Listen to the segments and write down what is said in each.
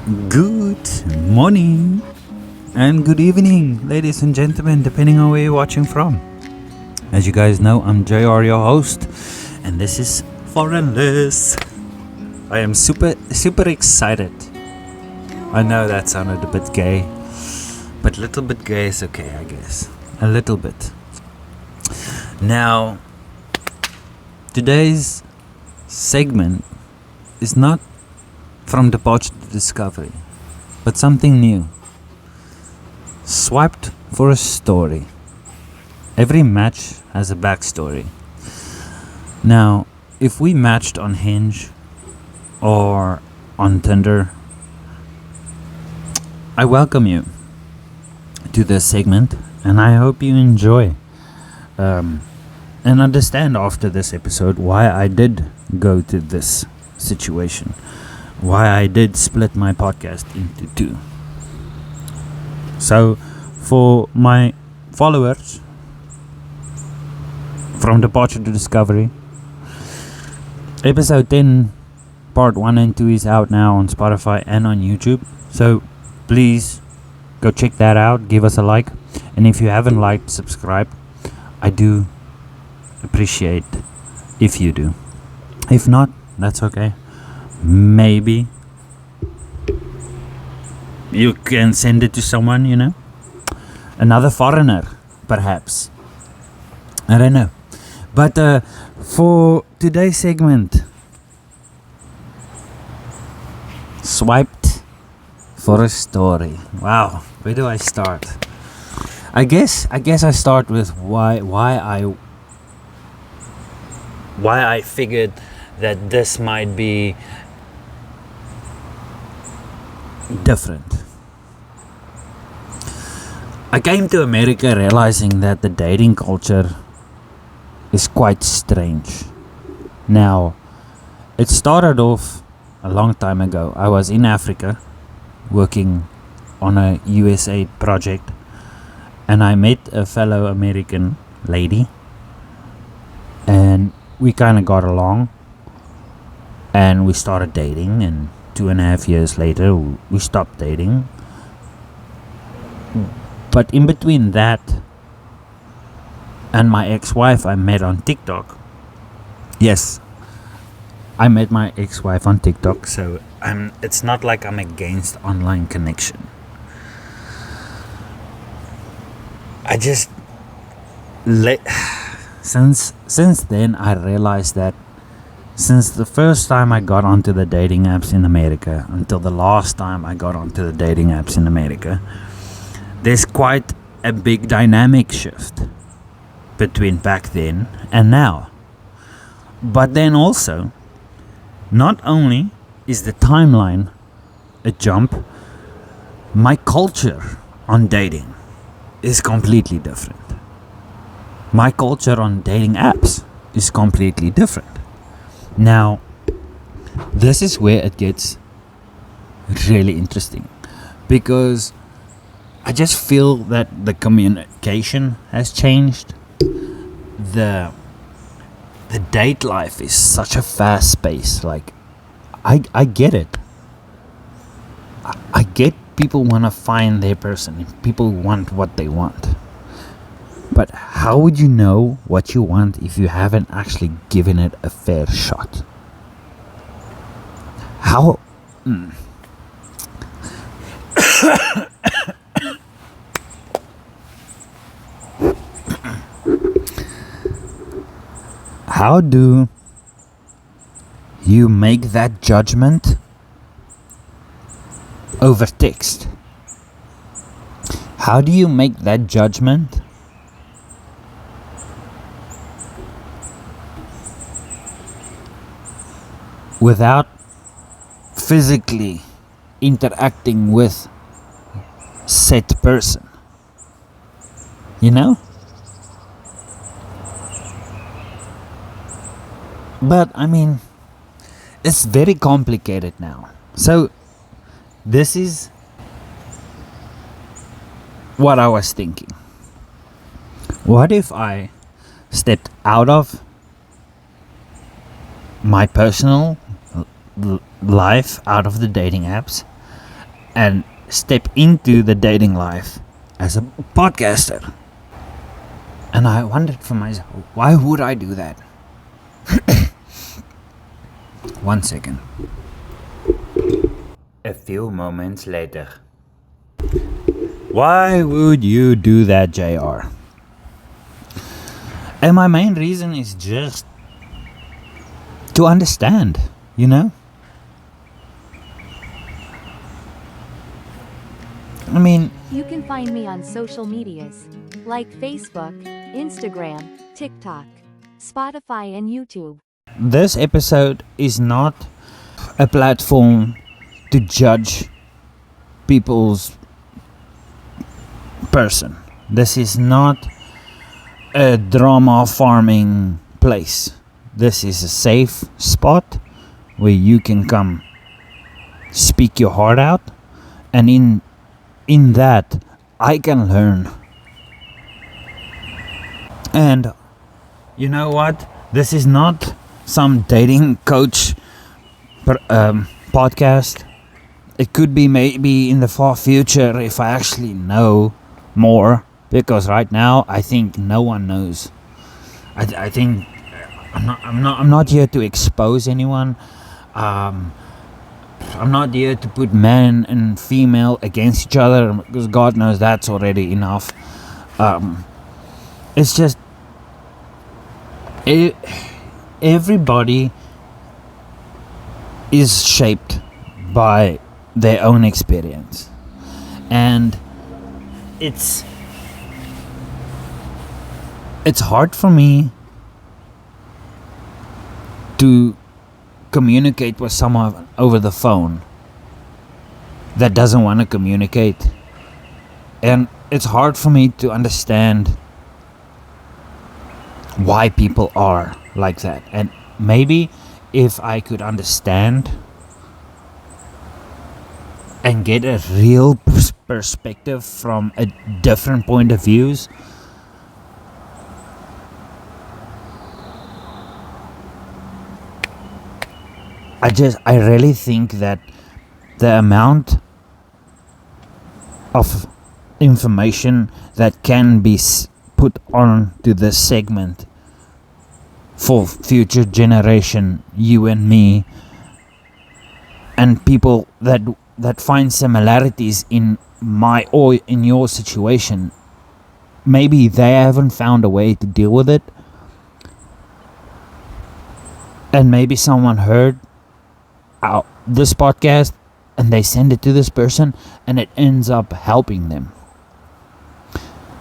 Good morning and good evening, ladies and gentlemen, depending on where you're watching from. As you guys know, I'm JR, your host, and this is Foreignless. I am super excited. I know that sounded a bit gay, but a little bit gay is okay, I guess. A little bit. Now, today's segment is not from departure to discovery, but something new. Swiped for a story. Every match has a backstory. Now, if we matched on Hinge or on Tinder, I welcome you to this segment, and I hope you enjoy and understand after this episode why I did go to this situation, why I did split my podcast into two. So, for my followers, from departure to discovery, episode 10, part 1 and 2 is out now on Spotify and on YouTube. So, please go check that out, give us a like, and if you haven't liked, subscribe. I do appreciate if you do. If not, that's okay. Maybe you can send it to someone, another foreigner, perhaps. I don't know. But for today's segment, swiped for a story. Wow, where do I start? I guess I start with why I figured that this might be different. I came to America realizing that the dating culture is quite strange. Now, it started off a long time ago. I was in Africa working on a USA project, and I met a fellow American lady, and we kind of got along, and we started dating, and 2.5 years later we stopped dating. But in between that and my ex-wife I met on TikTok. Yes, I met my ex-wife on TikTok, so it's not like I'm against online connection. I just since then I realized that since the first time I got onto the dating apps in America until the last time I got onto the dating apps in America, there's quite a big dynamic shift between back then and now. But then also, not only is the timeline a jump, my culture on dating is completely different. My culture on dating apps is completely different. Now, this is where it gets really interesting, because I just feel that the communication has changed. The date life is such a fast pace. Like, I get it. I get people want to find their person. People want what they want. But how would you know what you want if you haven't actually given it a fair shot? How? How do you make that judgment over text? How do you make that judgment without physically interacting with said person? But I mean, it's very complicated now. So this is what I was thinking. What if I stepped out of my personal life, out of the dating apps, and step into the dating life as a podcaster. And I wondered for myself, why would I do that? 1 second. A few moments later. Why would you do that, JR? And my main reason is just to understand, you know? I mean, you can find me on social medias like Facebook, Instagram, TikTok, Spotify, and YouTube. This episode is not a platform to judge people's person. This is not a drama farming place. This is a safe spot where you can come speak your heart out, and in that I can learn. And you know what? This is not some dating coach podcast. It could be maybe in the far future if I actually know more, because right now I think no one knows. I think I'm not here to expose anyone. I'm not here to put man and female against each other, because God knows that's already enough. It's just everybody is shaped by their own experience, and it's hard for me to communicate with someone over the phone that doesn't want to communicate, and it's hard for me to understand why people are like that. And maybe if I could understand and get a real perspective from a different point of views, I really think that the amount of information that can be put on to this segment for future generation, you and me, and people that find similarities in my or in your situation, maybe they haven't found a way to deal with it, and maybe someone heard this podcast and they send it to this person and it ends up helping them.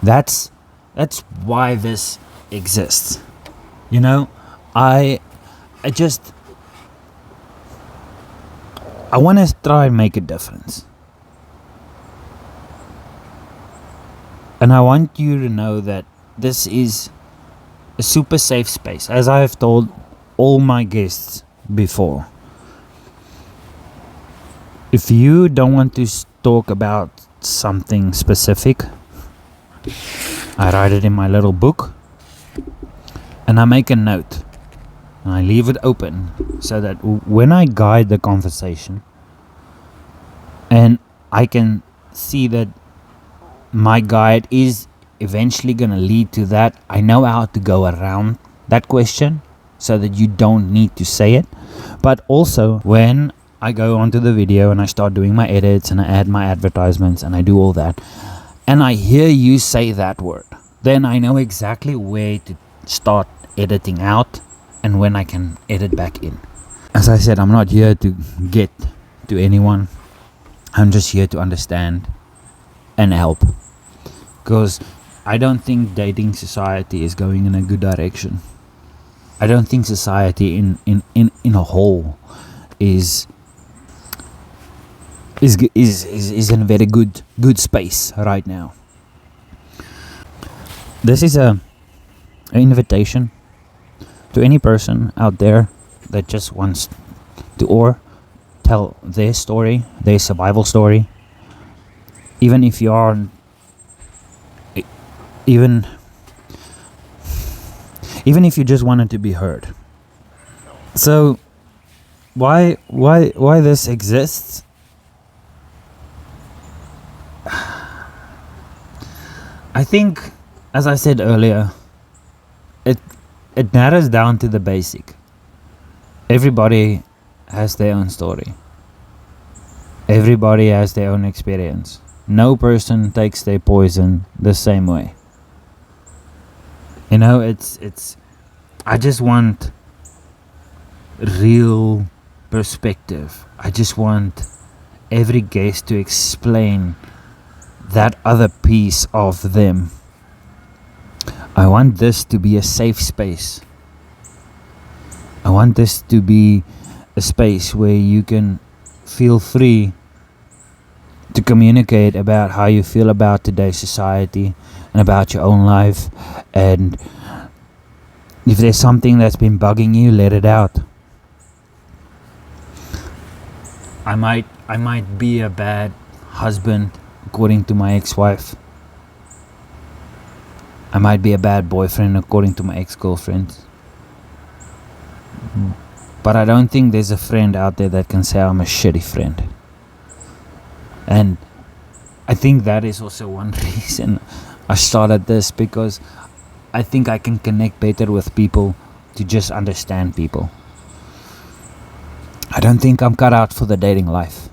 That's why this exists. You know, I want to try and make a difference. And I want you to know that this is a super safe space, as I have told all my guests before. If you don't want to talk about something specific, I write it in my little book and I make a note and I leave it open so that when I guide the conversation and I can see that my guide is eventually going to lead to that, I know how to go around that question so that you don't need to say it. But also when I go onto the video and I start doing my edits and I add my advertisements and I do all that, and I hear you say that word, then I know exactly where to start editing out and when I can edit back in. As I said, I'm not here to get to anyone. I'm just here to understand and help, because I don't think dating society is going in a good direction. I don't think society in a whole is in a very good space right now. This is an invitation to any person out there that just wants to or tell their story, their survival story, even if you are even if you just wanted to be heard. So why this exists I think, as I said earlier, it narrows down to the basic. Everybody has their own story. Everybody has their own experience. No person takes their poison the same way. You know, it's I just want real perspective. I just want every guest to explain that other piece of them. I want this to be a safe space. I want this to be a space where you can feel free to communicate about how you feel about today's society and about your own life, and if there's something that's been bugging you, let it out. I might be a bad husband according to my ex-wife. I might be a bad boyfriend according to my ex-girlfriend. But I don't think there's a friend out there that can say I'm a shitty friend. And I think that is also one reason I started this, because I think I can connect better with people to just understand people. I don't think I'm cut out for the dating life.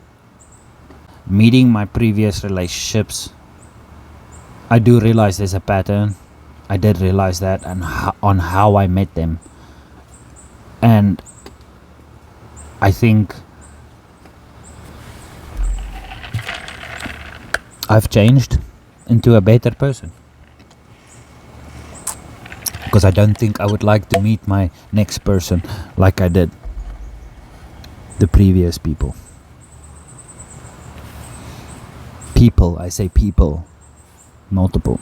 Meeting my previous relationships, I do realize there's a pattern. I did realize that, and on how I met them. And I think I've changed into a better person, because I don't think I would like to meet my next person like I did the previous people. I say people, multiple.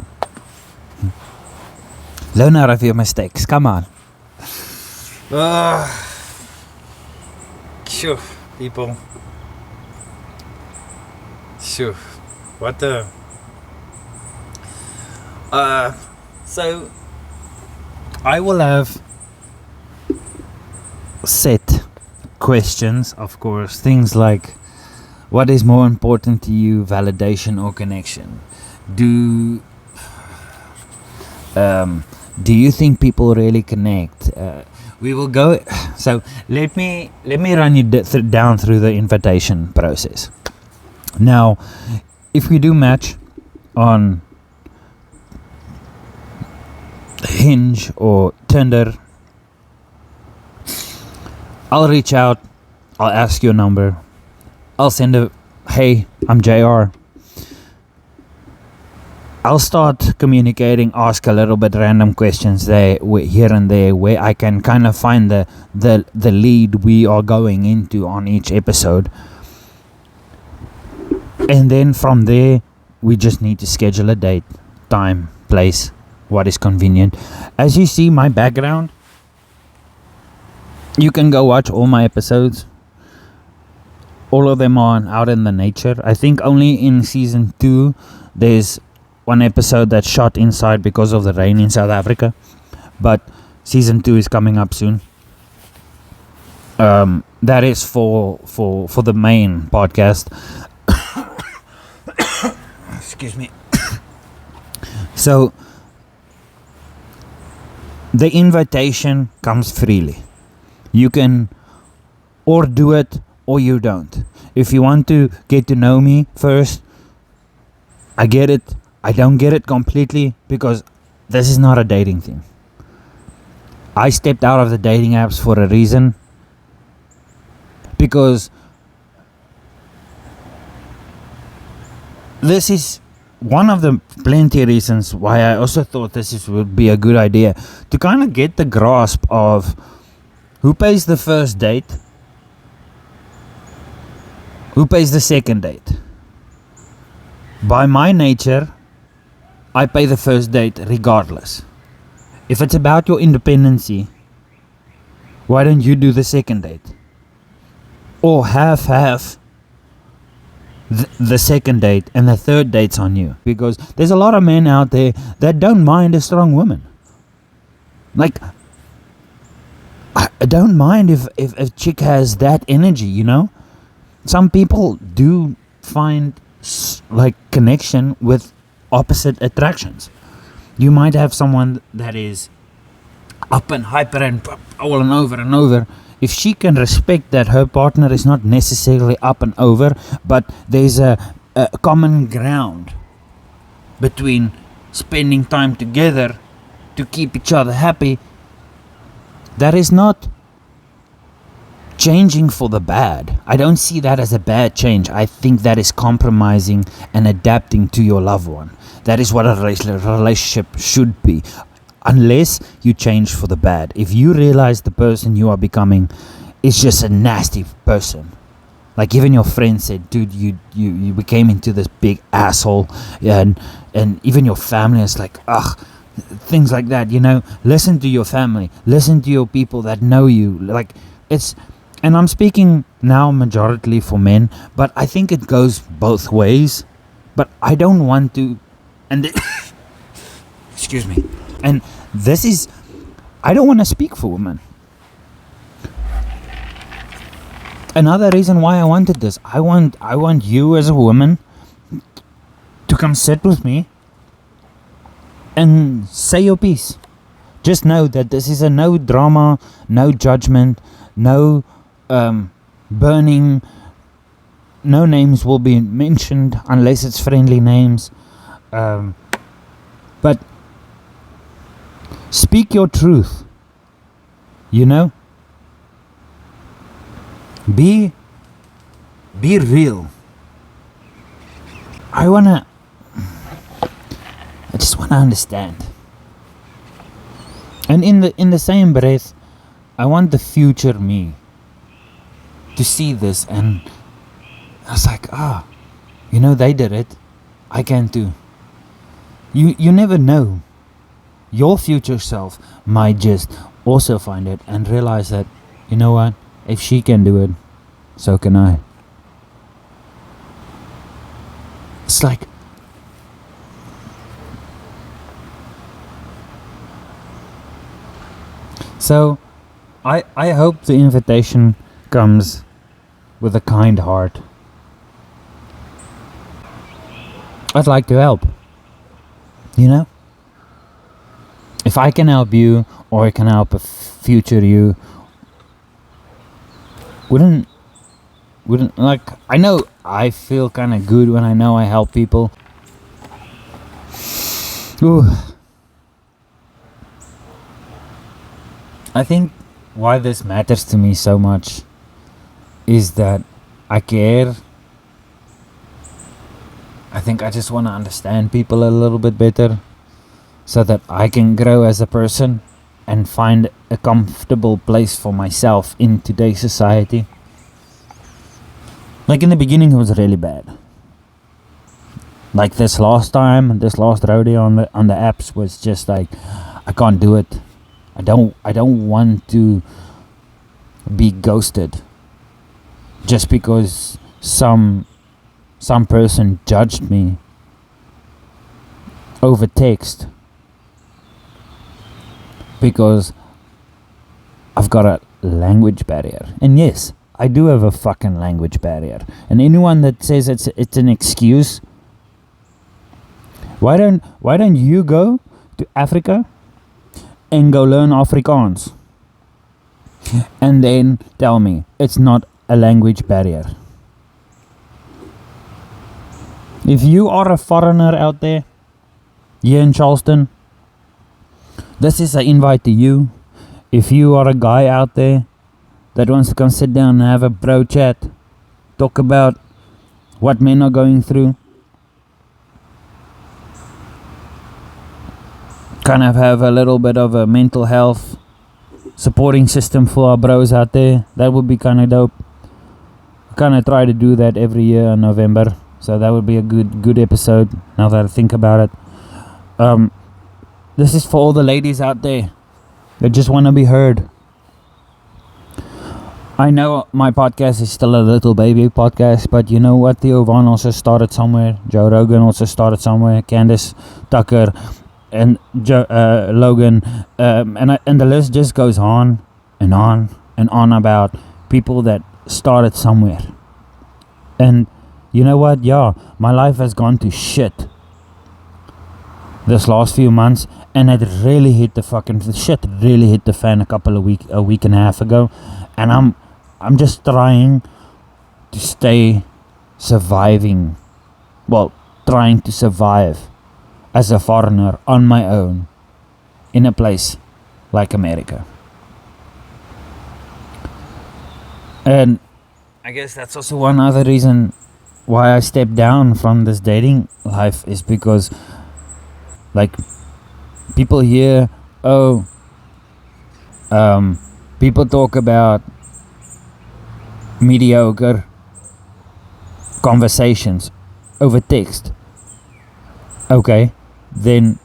Learn out of your mistakes, come on. Sure, people. Sure. What the... So I will have set questions, of course, things like, what is more important to you, validation or connection? Do you think people really connect? We will go. So let me run you down through the invitation process. Now, if we do match on Hinge or Tinder, I'll reach out. I'll ask your number. I'll send a, hey, I'm JR. I'll start communicating, ask a little bit random questions there, here and there, where I can kind of find the lead we are going into on each episode. And then from there, we just need to schedule a date, time, place, what is convenient. As you see my background, you can go watch all my episodes. All of them are out in the nature. I think only in season 2 there's one episode that's shot inside because of the rain in South Africa, but season 2 is coming up soon. That is for the main podcast. Excuse me. So the invitation comes freely. You can or do it or you don't. If you want to get to know me first, I get it. I don't get it completely, because this is not a dating thing. I stepped out of the dating apps for a reason, because this is one of the plenty of reasons why I also thought would be a good idea, to kind of get the grasp of who pays the first date, who pays the second date. By my nature, I pay the first date regardless. If it's about your independency, why don't you do the second date? Or half the second date, and the third date's on you. Because there's a lot of men out there that don't mind a strong woman. Like, I don't mind if a chick has that energy, you know? Some people do find like connection with opposite attractions. You might have someone that is up and hyper and all and over and over. If she can respect that her partner is not necessarily up and over, but there's a common ground between spending time together to keep each other happy, that is not changing for the bad. I don't see that as a bad change. I think that is compromising and adapting to your loved one. That is what a relationship should be. Unless you change for the bad. If you realize the person you are becoming is just a nasty person. Like even your friend said, dude, you became into this big asshole, and even your family is like, ugh, things like that, you know. Listen to your family, listen to your people that know you. Like it's, and I'm speaking now majority for men, but I think it goes both ways. But I don't want to, and excuse me, and this is, I don't want to speak for women. Another reason why I wanted this, I want you as a woman to come sit with me and say your piece. Just know that this is a no drama, no judgment, no burning, no names will be mentioned unless it's friendly names. But speak your truth, you know? Be real. I just wanna understand. And in the same breath, I want the future me to see this, and I was like, you know, they did it, I can too. You never know. Your future self might just also find it and realize that, you know what, if she can do it, so can I. It's like, so I hope the invitation comes with a kind heart. I'd like to help, you know? If I can help you, or I can help a future you, wouldn't like, I know I feel kind of good when I know I help people. Ooh. I think why this matters to me so much is that I care. I think I just want to understand people a little bit better so that I can grow as a person and find a comfortable place for myself in today's society. Like in the beginning it was really bad. Like this last rodeo on the apps was just like, I can't do it. I don't want to be ghosted just because some person judged me over text, because I've got a language barrier. And yes, I do have a fucking language barrier. And anyone that says it's an excuse, why don't you go to Africa and go learn Afrikaans and then tell me it's not a language barrier? If you are a foreigner out there here in Charleston, this is an invite to you. If you are a guy out there that wants to come sit down and have a bro chat, talk about what men are going through, kind of have a little bit of a mental health supporting system for our bros out there, that would be kind of dope. I kind of try to do that every year in November, so that would be a good episode now that I think about it. This is for all the ladies out there that just want to be heard. I know my podcast is still a little baby podcast, but you know what? Theo Von also started somewhere. Joe Rogan also started somewhere. Candace Tucker and Logan, and the list just goes on and on and on about people that started somewhere. And you know what? Yeah, my life has gone to shit. this last few months, and it really hit the shit really hit the fan a week and a half ago, and I'm just trying to stay surviving, well, trying to survive as a foreigner on my own in a place like America. And I guess that's also one other reason why I stepped down from this dating life, is because, like, people hear, people talk about mediocre conversations over text. Okay, then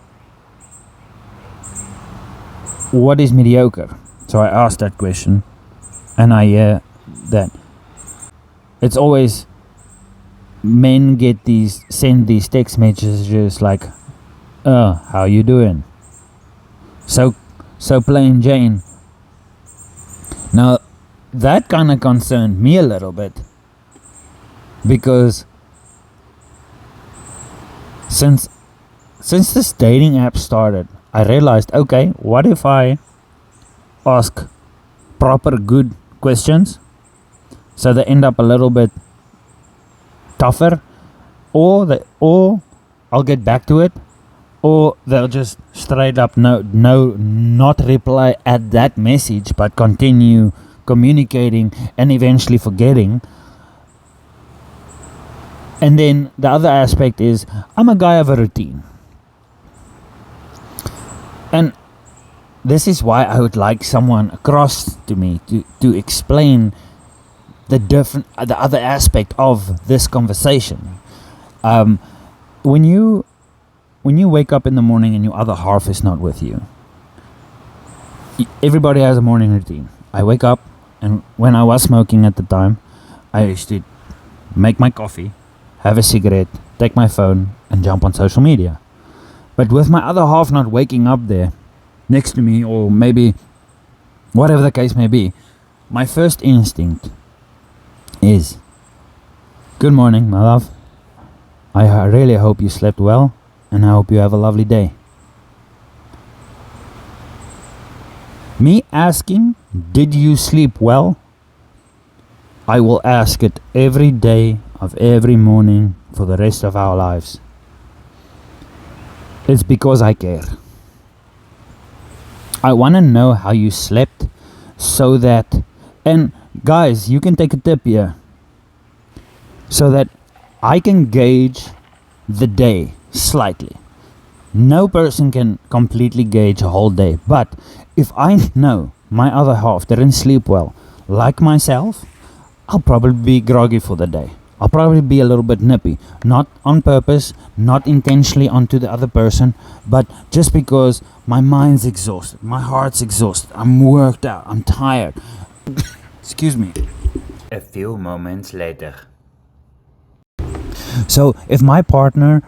what is mediocre? So I asked that question, and I hear that it's always men send these text messages like, how you doing? So plain Jane. Now that kind of concerned me a little bit, because since this dating app started, I realized, okay, what if I ask proper good questions so they end up a little bit tougher, or I'll get back to it, or they'll just straight up not reply at that message, but continue communicating and eventually forgetting. And then the other aspect is, I'm a guy of a routine, and this is why I would like someone across to me to explain the other aspect of this conversation. When you wake up in the morning and your other half is not with you, everybody has a morning routine. I wake up, and when I was smoking at the time, I used to make my coffee, have a cigarette, take my phone, and jump on social media. But with my other half not waking up there next to me, or maybe whatever the case may be, my first instinct is, good morning, my love. I really hope you slept well, and I hope you have a lovely day. Me asking, did you sleep well? I will ask it every day of every morning for the rest of our lives. It's because I care. I want to know how you slept, so that, and guys, you can take a tip here, so that I can gauge the day slightly. No person can completely gauge a whole day, but if I know my other half didn't sleep well, like myself, I'll probably be groggy for the day. I'll probably be a little bit nippy, not on purpose, not intentionally onto the other person, but just because my mind's exhausted, my heart's exhausted, I'm worked out, I'm tired. Excuse me. A few moments later. So if my partner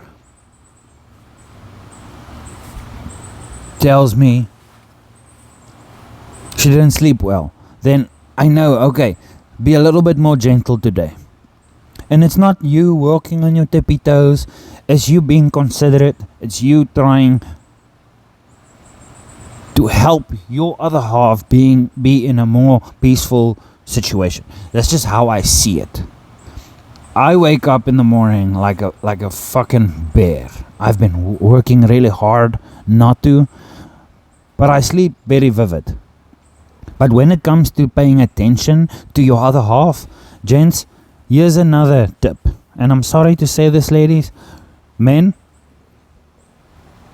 tells me she didn't sleep well, then I know, okay, be a little bit more gentle today. And it's not you walking on your tippy toes, it's you being considerate, it's you trying to help your other half be in a more peaceful situation. That's just how I see it. I wake up in the morning like a fucking bear. I've been working really hard not to, but I sleep very vivid. But when it comes to paying attention to your other half, gents, here's another tip. And I'm sorry to say this, ladies. Men,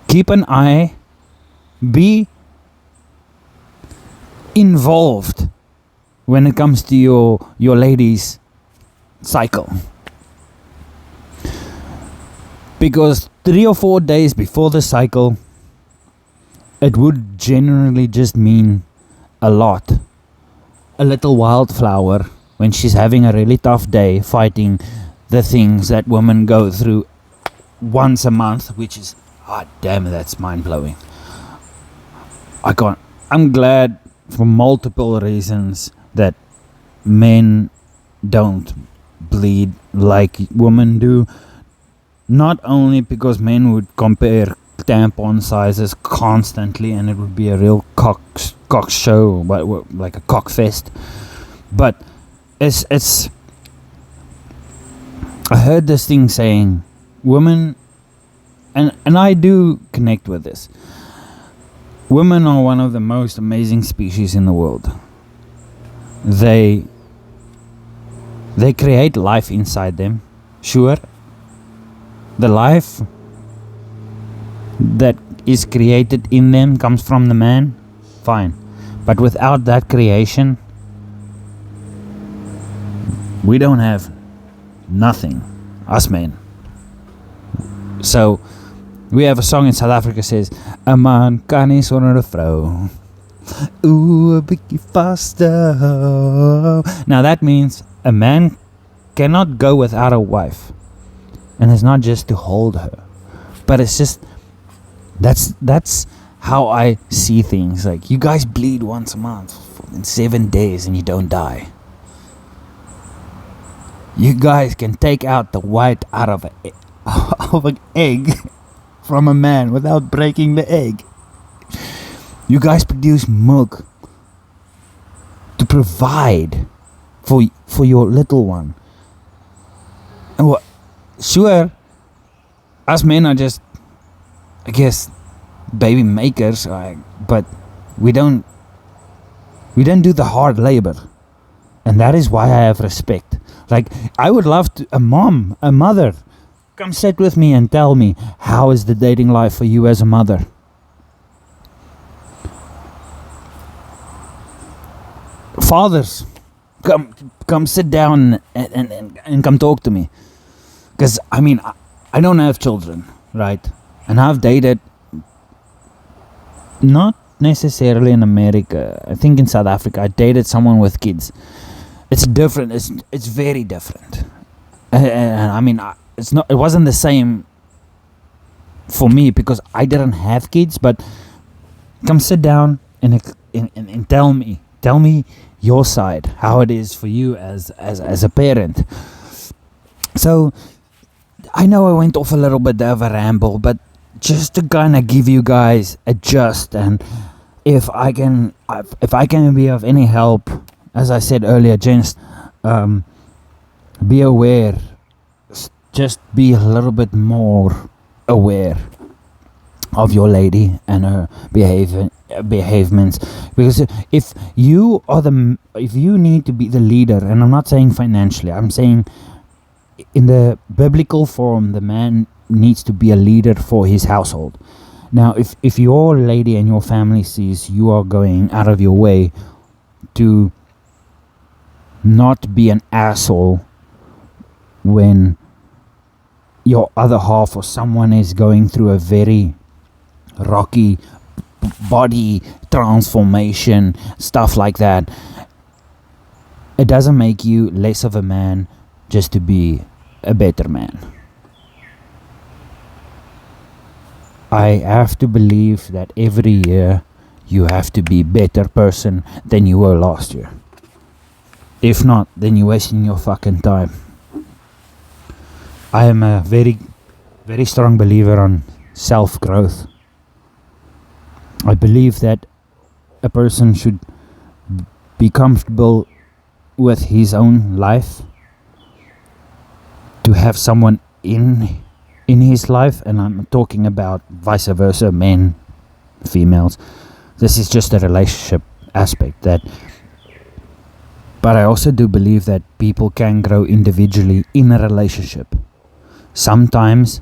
keep an eye, be involved when it comes to your lady's cycle. Because 3 or 4 days before the cycle, it would generally just mean a lot. A little wildflower when she's having a really tough day fighting the things that women go through once a month, which is, damn, that's mind-blowing. I'm glad for multiple reasons that men don't bleed like women do. Not only because men would compare tampon sizes constantly, and it would be a real cock show, like a cock fest. But it's I heard this thing saying women, and I do connect with this. Women are one of the most amazing species in the world. They create life inside them. Sure, the life that is created in them comes from the man, fine. But without that creation, we don't have nothing, us men. So we have a song in South Africa says, 'n man kan nie sonder 'n vrou. Ooh, a bietjie faster. Now that means a man cannot go without a wife. And it's not just to hold her, but it's just that's how I see things. Like, you guys bleed once a month in 7 days and you don't die. You guys can take out the white out of an egg from a man without breaking the egg. You guys produce milk to provide for your little one. And what? Sure, us men are just, I guess, baby makers, but we don't do the hard labor, and that is why I have respect. Like, I would love to, a mother, come sit with me and tell me, how is the dating life for you as a mother? Fathers, come sit down and come talk to me. Because, I mean, I don't have children, right? And I've dated, not necessarily in America. I think in South Africa, I dated someone with kids. It's different. It's very different. And I mean, it wasn't the same for me because I didn't have kids. But come sit down and tell me your side, how it is for you as a parent. So I know I went off a little bit of a ramble, but just to kind of give you guys a gist, and if I can be of any help, as I said earlier, gents, be aware. Just be a little bit more aware of your lady and her behaviors, because if you need to be the leader, and I'm not saying financially, I'm saying in the biblical form, the man needs to be a leader for his household. Now, if your lady and your family sees you are going out of your way to not be an asshole when your other half or someone is going through a very rocky body transformation, stuff like that, it doesn't make you less of a man just to be a better man. I have to believe that every year you have to be a better person than you were last year. If not, then you're wasting your fucking time. I am a very, very strong believer on self-growth. I believe that a person should be comfortable with his own life, to have someone in his life, and I'm talking about vice versa, men, females. This is just a relationship aspect that. But I also do believe that people can grow individually in a relationship. Sometimes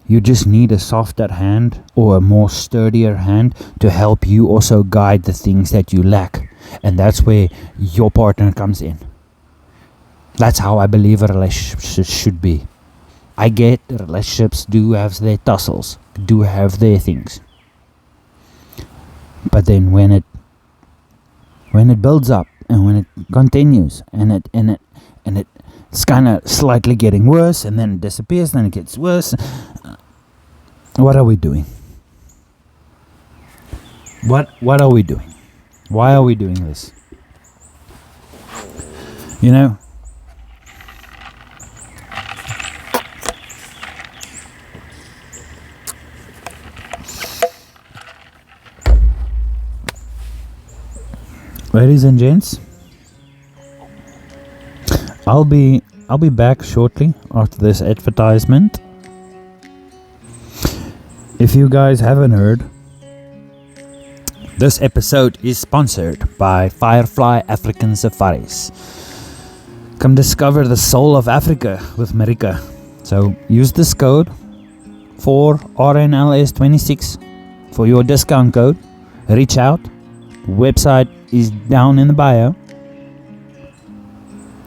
you just need a softer hand or a more sturdier hand to help you also guide the things that you lack. And that's where your partner comes in. That's how I believe a relationship should be. I get relationships do have their tussles, do have their things. But then when it builds up and when it continues and it's kind of slightly getting worse, and then it disappears, then it gets worse, what are we doing? What are we doing? Why are we doing this? You know, Ladies and gents, I'll be back shortly after this advertisement. If you guys haven't heard, this episode is sponsored by Firefly African Safaris. Come discover the soul of Africa with Marika. So use this code for RNLS26 for your discount code. Reach out. Website is down in the bio.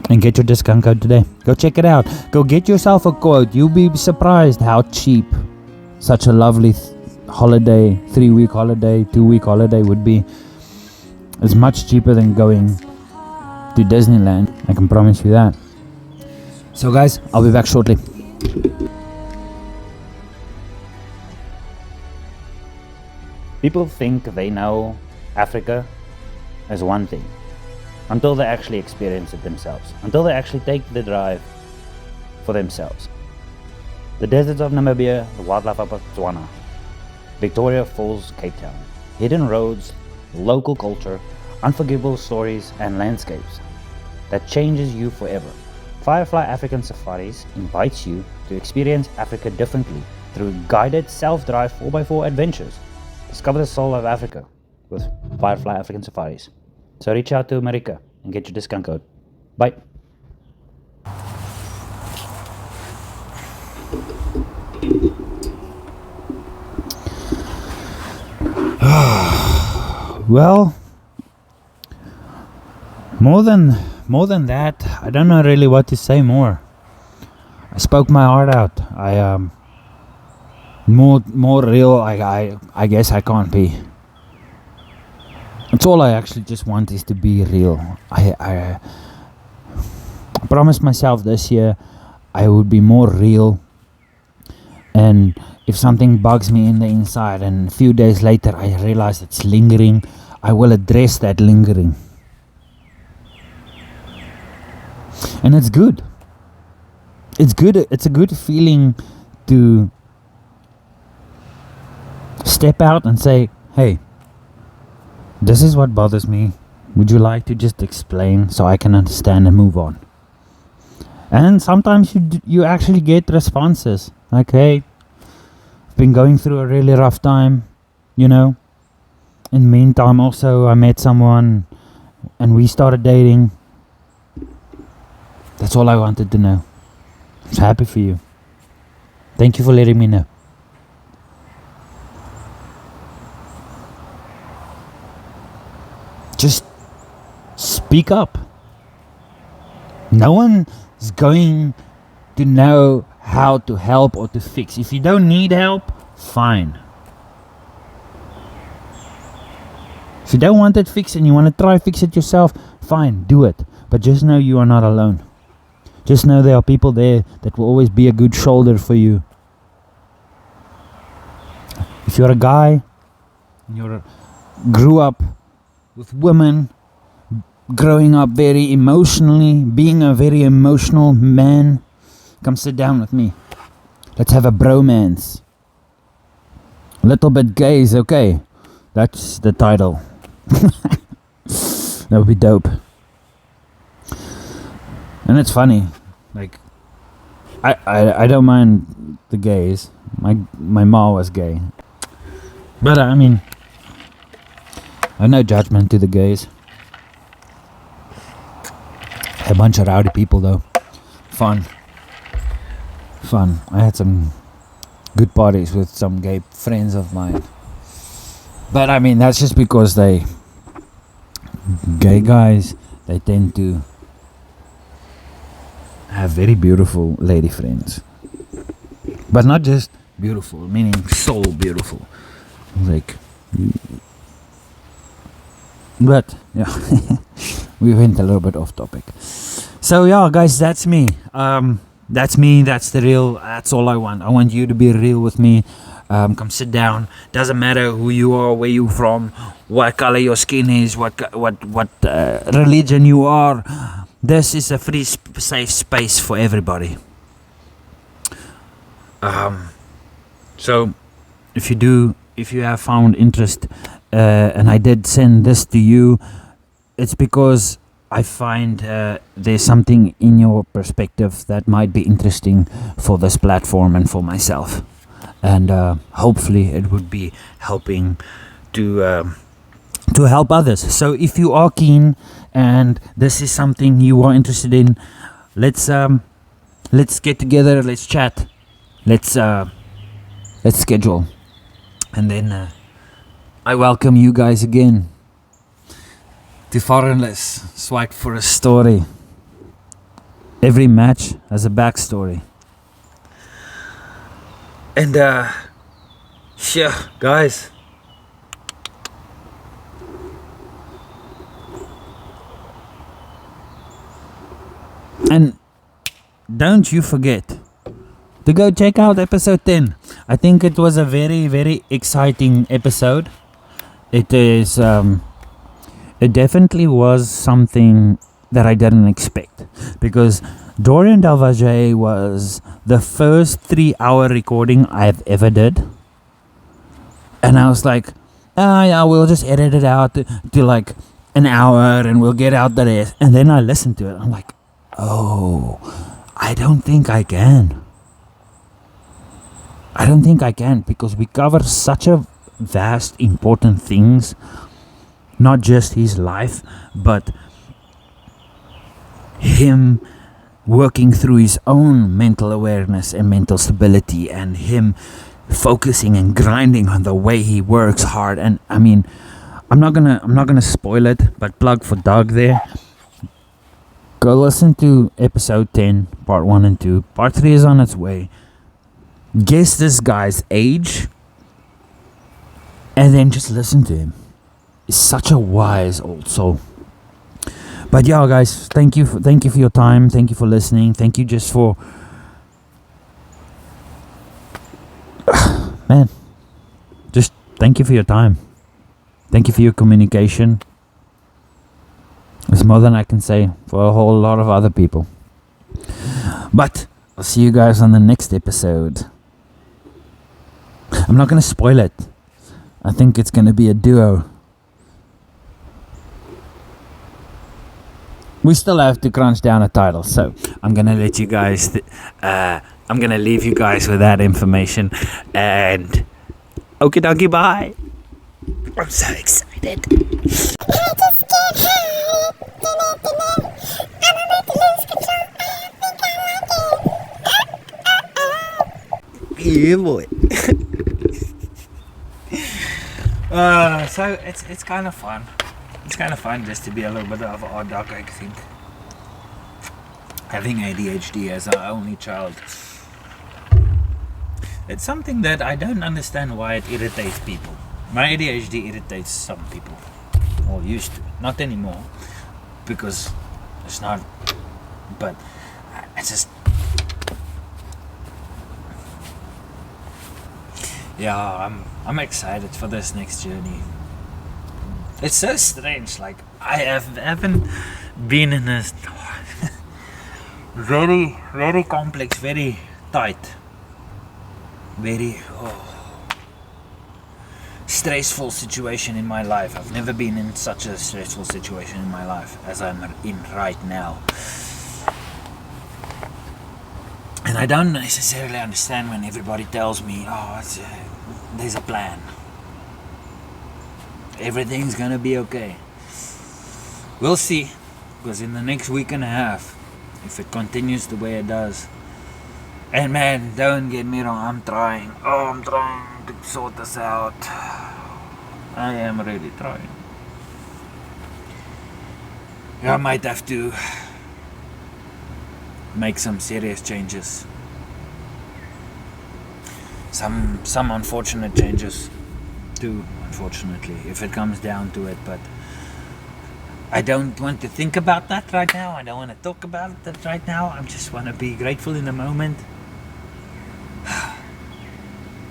And get your discount code today. Go check it out. Go get yourself a quote. You'll be surprised how cheap such a lovely holiday, 3-week holiday, 2-week holiday would be. It's much cheaper than going to Disneyland. I can promise you that. So guys, I'll be back shortly. People think they know Africa as one thing until they actually experience it themselves, until they actually take the drive for themselves. The deserts of Namibia, the wildlife of Botswana, Victoria Falls, Cape Town, hidden roads, local culture, unforgettable stories and landscapes that changes you forever. Firefly African Safaris invites you to experience Africa differently through guided self-drive 4x4 adventures. Discover the soul of Africa with Firefly African Safaris. So reach out to Marika and get your discount code. Bye. Well, more than that, I don't know really what to say more. I spoke my heart out. More real. I guess I can't be. It's all I actually just want is to be real. I promised myself this year I would be more real. And if something bugs me in the inside and a few days later I realize it's lingering, I will address that lingering. And it's good. It's good. It's a good feeling to step out and say, hey, this is what bothers me. Would you like to just explain so I can understand and move on? And sometimes you actually get responses like, hey, I've been going through a really rough time, In the meantime, also, I met someone and we started dating. That's all I wanted to know. I'm happy for you. Thank you for letting me know. Just speak up. No one is going to know how to help or to fix. If you don't need help, fine. If you don't want it fixed and you want to try fix it yourself, fine, do it. But just know you are not alone. Just know there are people there that will always be a good shoulder for you. If you're a guy and you grew up with women, growing up very emotionally, being a very emotional man, come sit down with me. Let's have a bromance. A little bit gay is okay. That's the title. That would be dope. And it's funny. Like, I don't mind the gays. My ma was gay. But I mean, I have no judgment to the gays. A bunch of rowdy people though. Fun. I had some good parties with some gay friends of mine. But I mean, that's just because gay guys, they tend to have very beautiful lady friends. But not just beautiful, meaning soul beautiful. Like, but yeah, we went a little bit off topic. So yeah, guys, that's me. That's me. That's the real. That's all I want. I want you to be real with me. Come sit down. Doesn't matter who you are, where you from, what color your skin is, what religion you are. This is a free, safe space for everybody. So, if you have found interest, and I did send this to you, it's because I find there's something in your perspective that might be interesting for this platform and for myself, and hopefully it would be helping to help others. So if you are keen and this is something you are interested in, let's get together, let's chat, let's schedule, and then I welcome you guys again to Foreignless Swipe for a Story. Every match has a backstory. And sure, guys. And don't you forget to go check out episode 10. I think it was a very, very exciting episode. It is it definitely was something that I didn't expect, because Dorian Delvage was the first 3-hour recording I've ever did, and I was like, yeah, we'll just edit it out to like an hour and we'll get out the rest. And then I listened to it, I'm like, oh, I don't think I can, because we cover such a vast, important things. Not just his life, but him working through his own mental awareness and mental stability, and him focusing and grinding on the way he works hard. And I mean, I'm not gonna spoil it, but plug for Doug there. Go listen to episode 10, part 1 and 2. Part 3 is on its way. Guess this guy's age, and then just listen to him. Is such a wise old soul. But yeah, guys, thank you for your time. Thank you for listening. Thank you just for man. Just thank you for your time. Thank you for your communication. It's more than I can say for a whole lot of other people. But I'll see you guys on the next episode. I'm not gonna spoil it. I think it's gonna be a duo. We still have to crunch down a title, so I'm gonna let you guys. I'm gonna leave you guys with that information, and okie dokie, bye. I'm so excited. Yeah, boy. So it's kind of fun. It's kind of fun just to be a little bit of an odd dog, I think. Having ADHD as our only child. It's something that I don't understand why it irritates people. My ADHD irritates some people. Or used to. Not anymore. Because it's not. But it's just. Yeah, I'm excited for this next journey. It's so strange, like I haven't been in a very, very complex, very tight, very stressful situation in my life. I've never been in such a stressful situation in my life as I'm in right now. And I don't necessarily understand when everybody tells me, there's a plan. Everything's gonna be okay. We'll see, because in the next week and a half, if it continues the way it does, and man, don't get me wrong, I'm trying to sort this out. I am really trying. I might have to make some serious changes. Some unfortunate changes too, unfortunately, if it comes down to it, but I don't want to think about that right now. I don't want to talk about that right now. I just want to be grateful in the moment.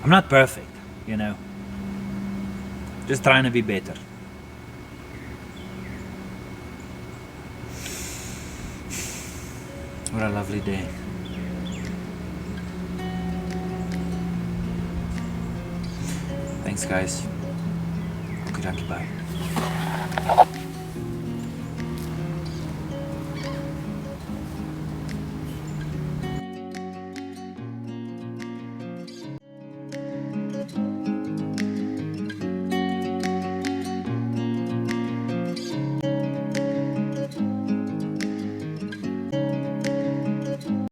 I'm not perfect, you know. Just trying to be better. What a lovely day. Thanks, guys. Okie dokie, bye.